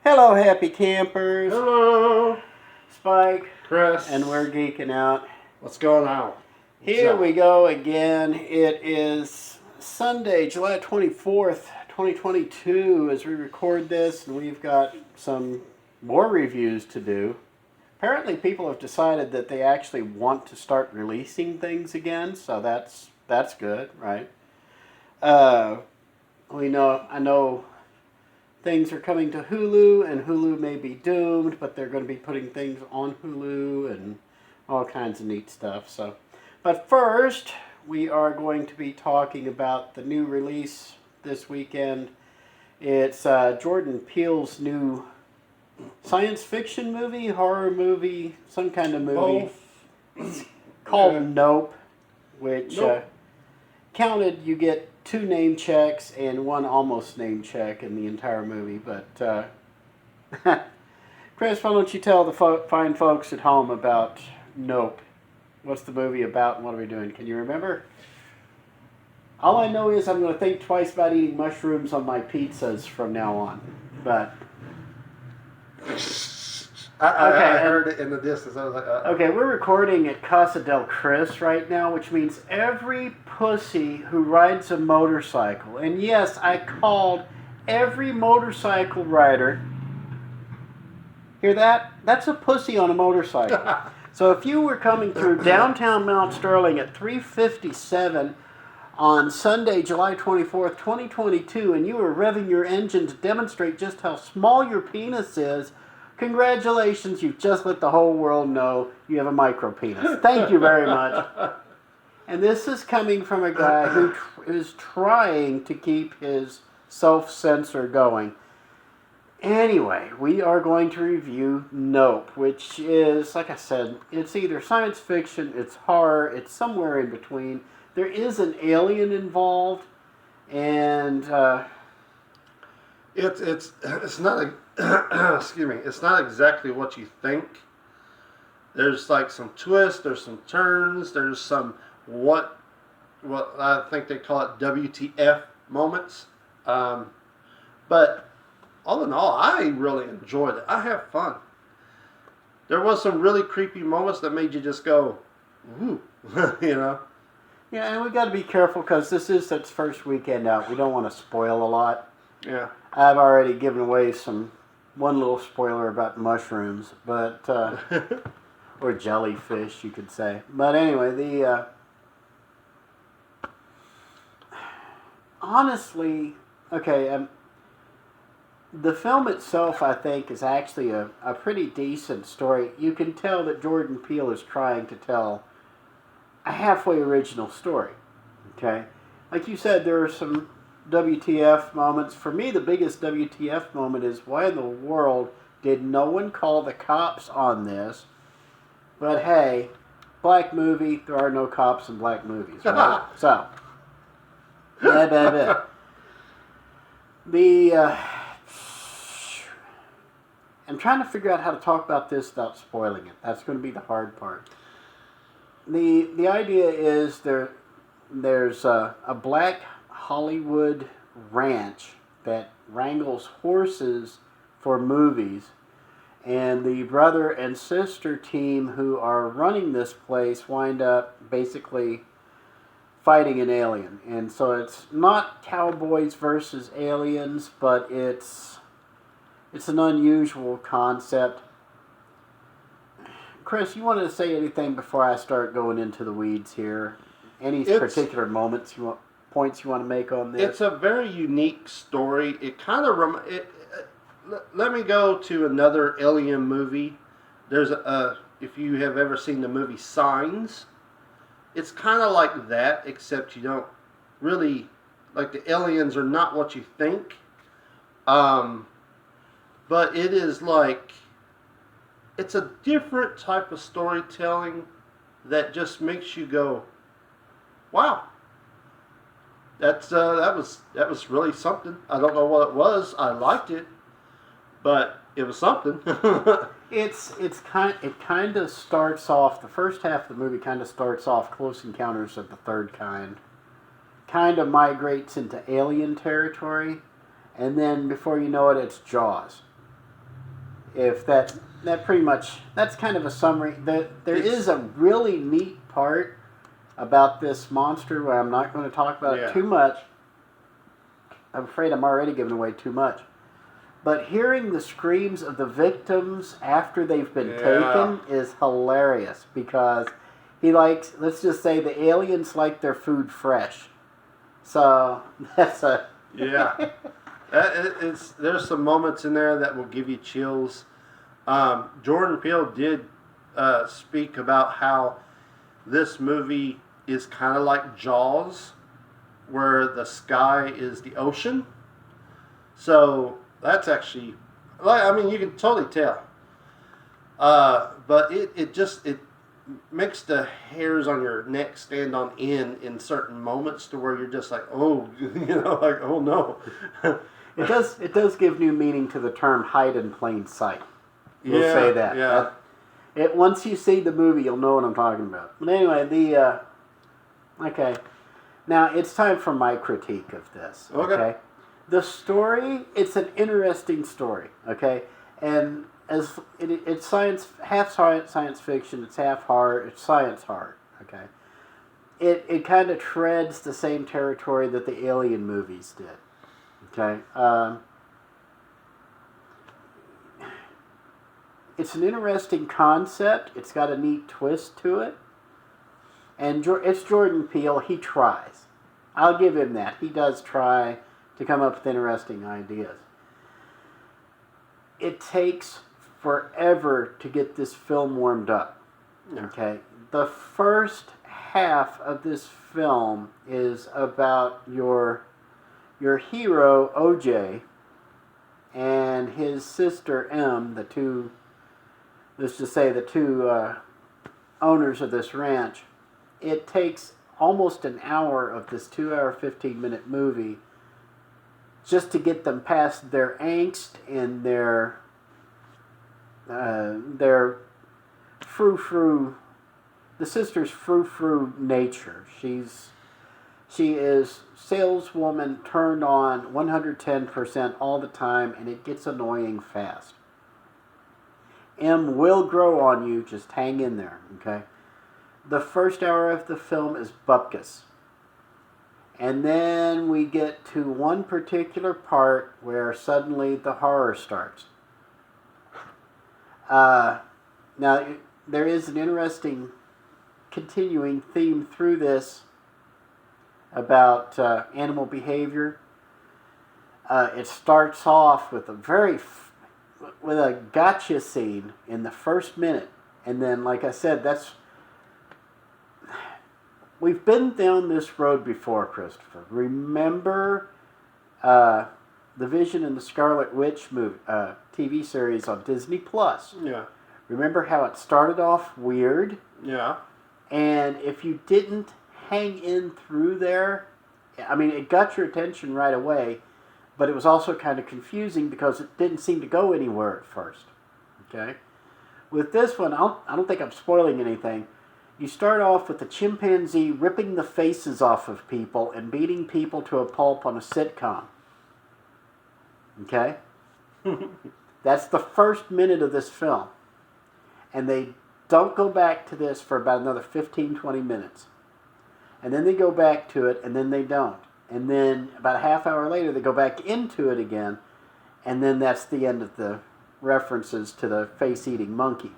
Hello, happy campers. Hello, Spike, Chris, and we're geeking out. What's going on? Here we go again. It is Sunday, July 24th, 2022 as we record this, and we've got some more reviews to do. Apparently people have decided that they actually want to start releasing things again, so that's good, right? I know things are coming to Hulu, and Hulu may be doomed, but they're going to be putting things on Hulu and all kinds of neat stuff. But first, we are going to be talking about the new release this weekend. It's Jordan Peele's new science fiction movie, horror movie, some kind of movie. It's called Nope, which counted, you get 2 name checks and 1 almost name check in the entire movie. But Chris, why don't you tell the fine folks at home about Nope? What's the movie about and what are we doing? Can you remember? All I know is I'm going to think twice about eating mushrooms on my pizzas from now on. But I heard it in the distance. I was like, okay, we're recording at Casa del Cris right now, which means every pussy who rides a motorcycle, and yes, I called every motorcycle rider. Hear that? That's a pussy on a motorcycle. So if you were coming through downtown Mount Sterling at 3:57 on Sunday, July 24th, 2022, and you were revving your engine to demonstrate just how small your penis is, congratulations, you've just let the whole world know you have a micro penis. Thank you very much. And this is coming from a guy who is trying to keep his self-censor going. Anyway, we are going to review Nope, which is, like I said, it's either science fiction, it's horror, it's somewhere in between. There is an alien involved, and it's not excuse me. It's not exactly what you think. There's like some twists. There's some turns. There's some what I think they call it WTF moments. But all in all, I really enjoyed it. I have fun. There was some really creepy moments that made you just go, ooh, you know. Yeah, and we got to be careful because this is its first weekend out. We don't want to spoil a lot. Yeah. I've already given away one little spoiler about mushrooms, but or jellyfish, you could say. But anyway, honestly, okay, the film itself, I think, is actually a pretty decent story. You can tell that Jordan Peele is trying to tell a halfway original story, okay? Like you said, there are some WTF moments. For me, the biggest WTF moment is, why in the world did no one call the cops on this? But hey, black movie, there are no cops in black movies, right? So, I'm trying to figure out how to talk about this without spoiling it. That's going to be the hard part. The idea is there's a black Hollywood ranch that wrangles horses for movies, and the brother and sister team who are running this place wind up basically fighting an alien. And so it's not cowboys versus aliens, but it's an unusual concept. Chris, you wanted to say anything before I start going into the weeds here? Any particular points you want to make on this? It's a very unique story. It kind of let me go to another alien movie. There's if you have ever seen the movie Signs, it's kind of like that, except you don't really, like, the aliens are not what you think. but it is like it's a different type of storytelling that just makes you go, "Wow, that was really something." I don't know what it was. I liked it, but it was something. It kind of starts off, the first half of the movie kind of starts off Close Encounters of the Third kind of migrates into alien territory, and then before you know it, it's Jaws. If that pretty much, that's kind of a summary. There is a really neat part about this monster where I'm not going to talk about it too much. I'm afraid I'm already giving away too much. But hearing the screams of the victims after they've been taken is hilarious, because he likes, let's just say the aliens like their food fresh. So that's a... Yeah. There's some moments in there that will give you chills. Jordan Peele did speak about how this movie is kind of like Jaws, where the sky is the ocean. So that's actually, like, I mean, you can totally tell. But it makes the hairs on your neck stand on end in certain moments to where you're just like, oh, like, oh no. It does give new meaning to the term hide in plain sight. We'll say that. Yeah. Once you see the movie, you'll know what I'm talking about. But anyway, okay. Now it's time for my critique of this. Okay. The story, it's an interesting story. Okay, and as it's half science fiction, it's half horror, it's science horror. Okay. It kind of treads the same territory that the Alien movies did. Okay. It's an interesting concept. It's got a neat twist to it. And it's Jordan Peele. He tries. I'll give him that. He does try to come up with interesting ideas. It takes forever to get this film warmed up. Okay. The first half of this film is about your hero, OJ, and his sister, M, let's just say the two owners of this ranch. It takes almost an hour of this 2-hour, 15-minute movie just to get them past their angst and their frou-frou, the sister's frou-frou nature. She is saleswoman turned on 110% all the time, and it gets annoying fast. M will grow on you, just hang in there, okay? The first hour of the film is bupkis. And then we get to one particular part where suddenly the horror starts. Now, there is an interesting continuing theme through this about animal behavior. It starts off with with a gotcha scene in the first minute, and then, like I said, we've been down this road before, Christopher. Remember the Vision and the Scarlet Witch TV series on Disney Plus? Yeah. Remember how it started off weird? Yeah. And if you didn't hang in through there, I mean, it got your attention right away, but it was also kind of confusing because it didn't seem to go anywhere at first. Okay? With this one, I don't think I'm spoiling anything. You start off with the chimpanzee ripping the faces off of people and beating people to a pulp on a sitcom. Okay? That's the first minute of this film. And they don't go back to this for about another 15, 20 minutes. And then they go back to it, and then they don't. And then about a half hour later, they go back into it again, and then that's the end of the references to the face-eating monkey.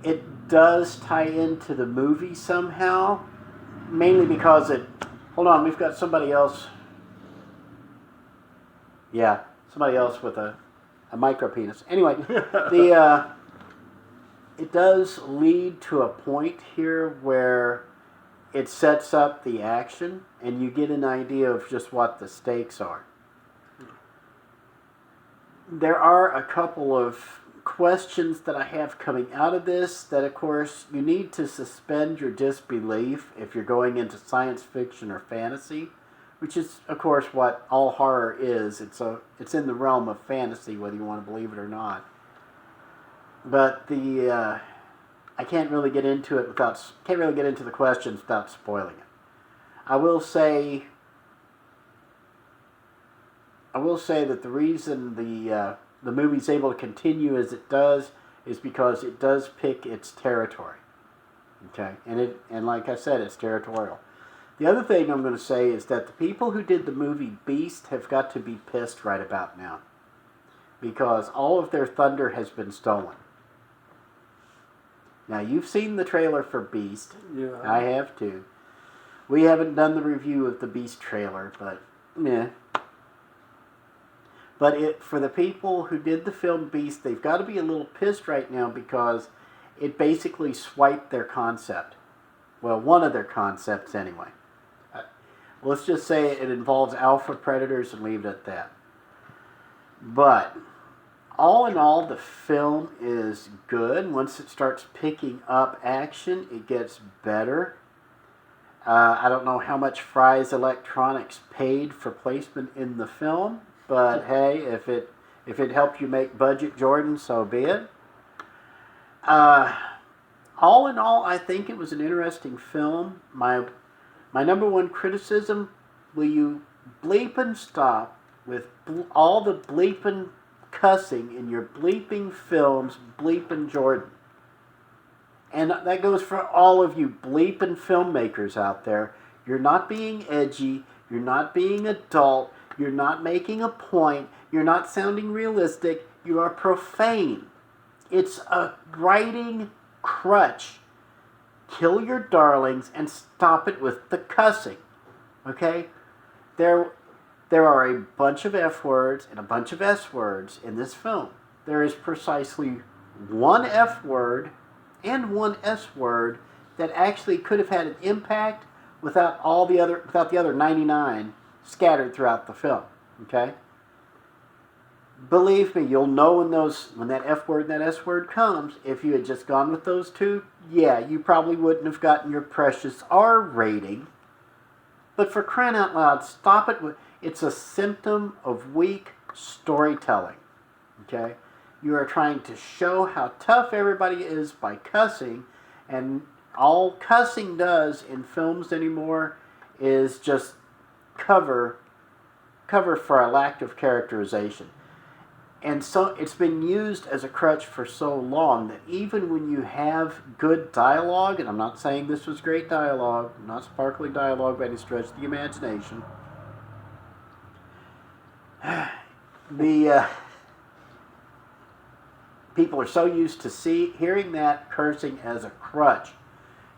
It does tie into the movie somehow, mainly because hold on, we've got somebody else. Yeah, somebody else with a micro penis. Anyway, it does lead to a point here where it sets up the action, and you get an idea of just what the stakes are. there are a couple of questions that I have coming out of this that, of course, you need to suspend your disbelief if you're going into science fiction or fantasy, which is, of course, what all horror is. It's in the realm of fantasy, whether you want to believe it or not. But I can't really get into it can't really get into the questions without spoiling it. I will say that the reason the movie's able to continue as it does is because it does pick its territory. Okay, and like I said, it's territorial. The other thing I'm going to say is that the people who did the movie Beast have got to be pissed right about now, because all of their thunder has been stolen. Now, you've seen the trailer for Beast. Yeah. I have too. We haven't done the review of the Beast trailer, but meh. But for the people who did the film Beast, they've got to be a little pissed right now because it basically swiped their concept. Well, one of their concepts anyway. Let's just say it involves alpha predators and leave it at that. But all in all, the film is good. Once it starts picking up action, it gets better. I don't know how much Fry's Electronics paid for placement in the film, but hey, if it helped you make budget, Jordan, so be it. All in all, I think it was an interesting film. My number one criticism: will you bleep and stop with all the bleeping cussing in your bleeping films, bleeping Jordan? And that goes for all of you bleeping filmmakers out there. You're not being edgy. You're not being adult. You're not making a point. You're not sounding realistic. You are profane. It's a writing crutch. Kill your darlings and stop it with the cussing. Okay? There are a bunch of F words and a bunch of S words in this film. There is precisely one F word and one S word that actually could have had an impact without the other 99 scattered throughout the film. Okay? Believe me, you'll know when that F word and that S word comes. If you had just gone with those two, yeah, you probably wouldn't have gotten your precious R rating. But for crying out loud, stop it. It's a symptom of weak storytelling. Okay? You are trying to show how tough everybody is by cussing, and all cussing does in films anymore is just cover for a lack of characterization. And so it's been used as a crutch for so long that even when you have good dialogue, and I'm not saying this was great dialogue, not sparkly dialogue by any stretch of the imagination, the people are so used to hearing that cursing as a crutch.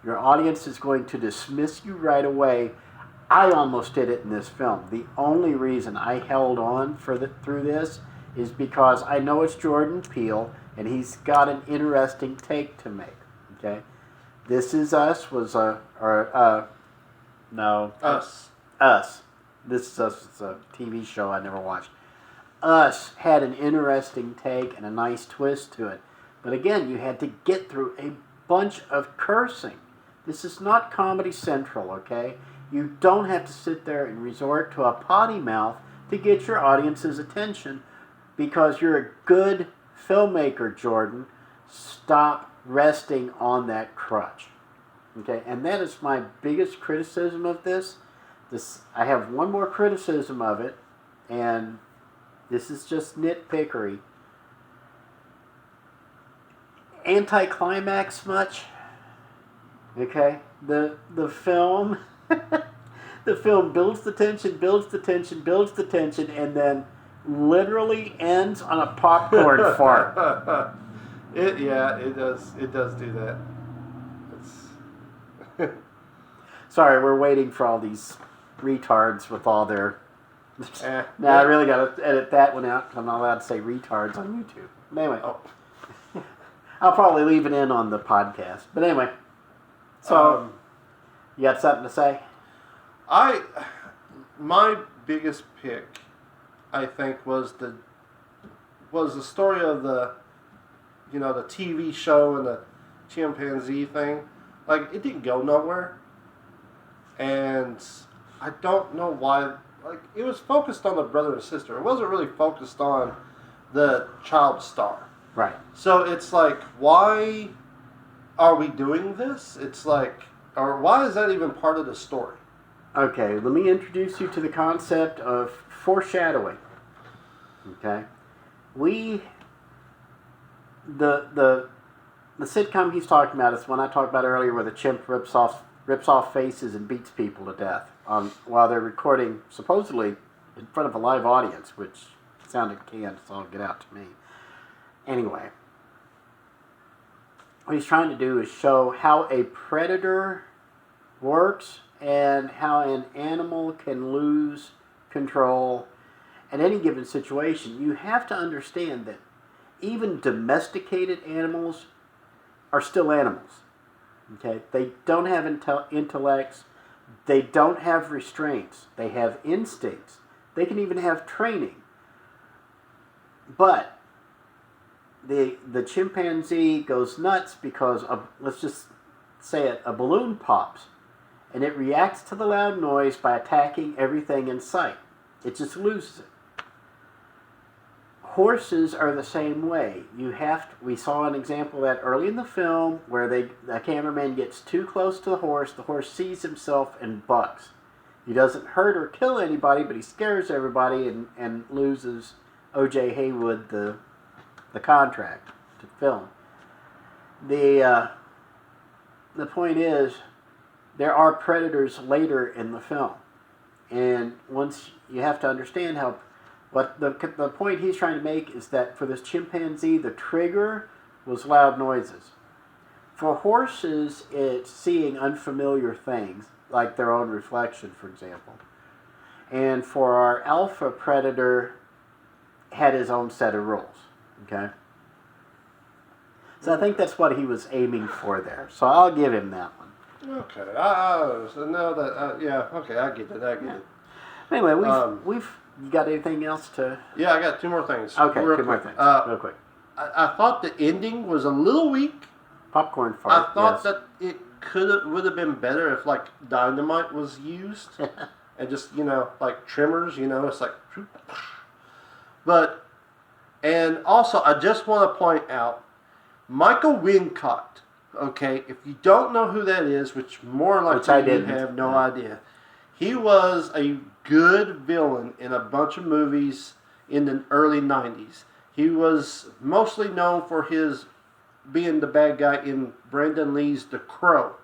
Your audience is going to dismiss you right away. I almost did it in this film. The only reason I held on through this is because I know it's Jordan Peele, and he's got an interesting take to make. Okay, This Is Us was no Us. Us. This Is Us is a TV show I never watched. Us had an interesting take and a nice twist to it, but again, you had to get through a bunch of cursing. This is not Comedy Central, okay? You don't have to sit there and resort to a potty mouth to get your audience's attention because you're a good filmmaker, Jordan. Stop resting on that crutch. Okay, and that is my biggest criticism of this. I have one more criticism of it, and this is just nitpickery. Anticlimax much? Okay, the film the film builds the tension, and then literally ends on a popcorn fart. It does do that. It's Sorry, we're waiting for all these retards with all their. I really got to edit that one out. I'm not allowed to say retards on YouTube. But anyway, I'll probably leave it in on the podcast. But anyway, so you got something to say? My biggest pick, I think, was was the story of the TV show and the chimpanzee thing. Like, it didn't go nowhere. And I don't know why. Like, it was focused on the brother and sister. It wasn't really focused on the child star. Right. So it's like, why are we doing this? It's like, or why is that even part of the story? Okay, let me introduce you to the concept of foreshadowing. Okay, the sitcom he's talking about is one I talked about earlier, where the chimp rips off faces and beats people to death while they're recording, supposedly in front of a live audience, which sounded canned, so get out to me. Anyway, what he's trying to do is show how a predator works and how an animal can lose control at any given situation. You have to understand that even domesticated animals are still animals. Okay? They don't have intellects. They don't have restraints. They have instincts. They can even have training. But the chimpanzee goes nuts because let's just say it, a balloon pops, and it reacts to the loud noise by attacking everything in sight. It just loses it. Horses are the same way. We saw an example of that early in the film where the cameraman gets too close to the horse sees himself and bucks. He doesn't hurt or kill anybody, but he scares everybody and loses O.J. Haywood the contract to film. The point is, there are predators later in the film, and once you have to understand what the point he's trying to make is that for this chimpanzee, the trigger was loud noises. For horses, it's seeing unfamiliar things, like their own reflection, for example. And for our alpha predator, had his own set of rules. Okay? So I think that's what he was aiming for there. So I'll give him that one. Okay, so now that yeah, okay, I get it. Anyway, you got anything else to? Yeah, I got two more things. Okay, two more things. Real quick. I thought the ending was a little weak. Popcorn fart. I thought that it would have been better if like dynamite was used and just like trimmers. It's like. But and also I just want to point out Michael Wincott. Okay, if you don't know who that is, which more likely you have no idea, he was a good villain in a bunch of movies in the early 90s. He was mostly known for his being the bad guy in Brandon Lee's The Crow.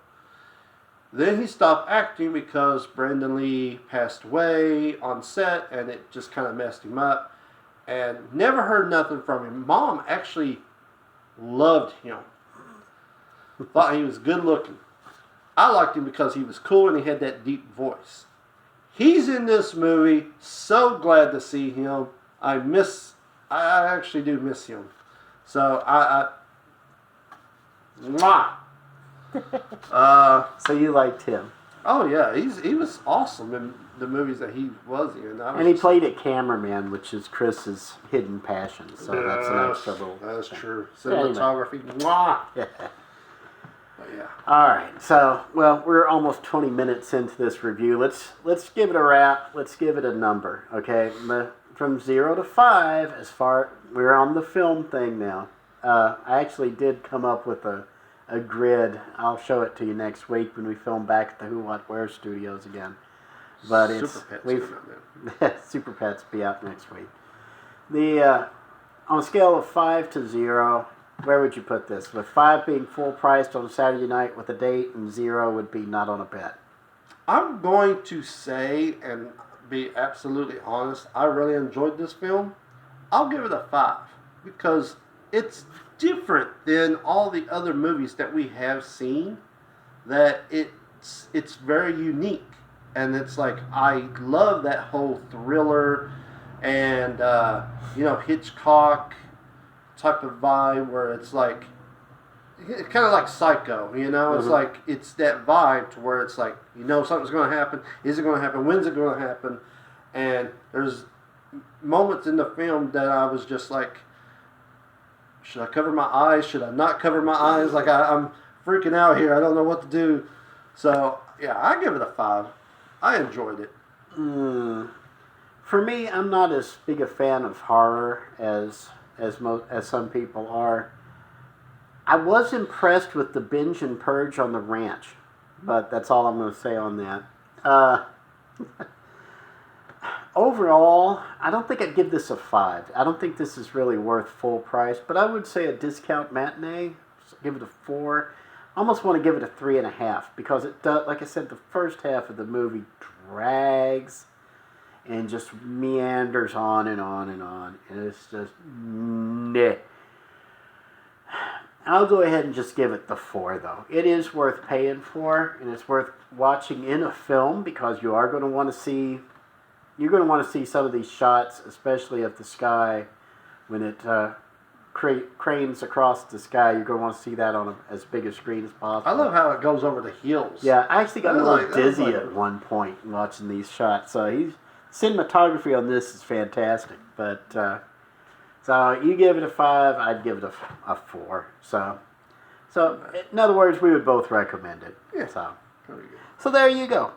Then he stopped acting because Brandon Lee passed away on set, and it just kind of messed him up. And never heard nothing from him. Mom actually loved him. Thought he was good looking. I liked him because he was cool and he had that deep voice. He's in this movie. So glad to see him. I actually do miss him. So mwah. So you liked him? Oh yeah, he was awesome in the movies that he was in. And he played a cameraman, which is Chris's hidden passion. So that's an extra little. That's thing. true. Cinematography. Mwah. Yeah. All right. So, we're almost 20 minutes into this review. Let's give it a wrap. Let's give it a number. Okay. From 0 to 5, we're on the film thing now. I actually did come up with a grid. I'll show it to you next week when we film back at the Who What Where studios again. But Super Pets be out next week. On a scale of 5 to 0. Where would you put this? With 5 being full priced on Saturday night with a date, and 0 would be not on a bet. I'm going to say, and be absolutely honest, I really enjoyed this film. I'll give it a 5 because it's different than all the other movies that we have seen. That it's very unique, and it's like I love that whole thriller and Hitchcock type of vibe where it's like kind of like Psycho, it's like it's that vibe to where it's like something's going to happen. Is it going to happen? When's it going to happen? And there's moments in the film that I was just like, Should I cover my eyes? Should I not cover my eyes? Like I'm freaking out here. I don't know what to do. So yeah, I give it a 5. I enjoyed it. For me, I'm not as big a fan of horror as some people are. I was impressed with the binge and purge on the ranch, but that's all I'm going to say on that. Overall, I don't think I'd give this a 5. I don't think this is really worth full price, but I would say a discount matinee, give it a 4. I almost want to give it a 3.5 because it does, like I said, the first half of the movie drags and just meanders on and on and on, and it's just meh. I'll go ahead and just give it the 4, though. It is worth paying for, and it's worth watching in a film because you are going to want to see. You're going to want to see some of these shots, especially of the sky, when it cranes across the sky. You're going to want to see that on as big a screen as possible. I love how it goes over the hills. Yeah, I actually got a little dizzy at one point watching these shots. So cinematography on this is fantastic. But so you give it a 5, I'd give it a 4. So in other words, we would both recommend it. Yeah. So there you go.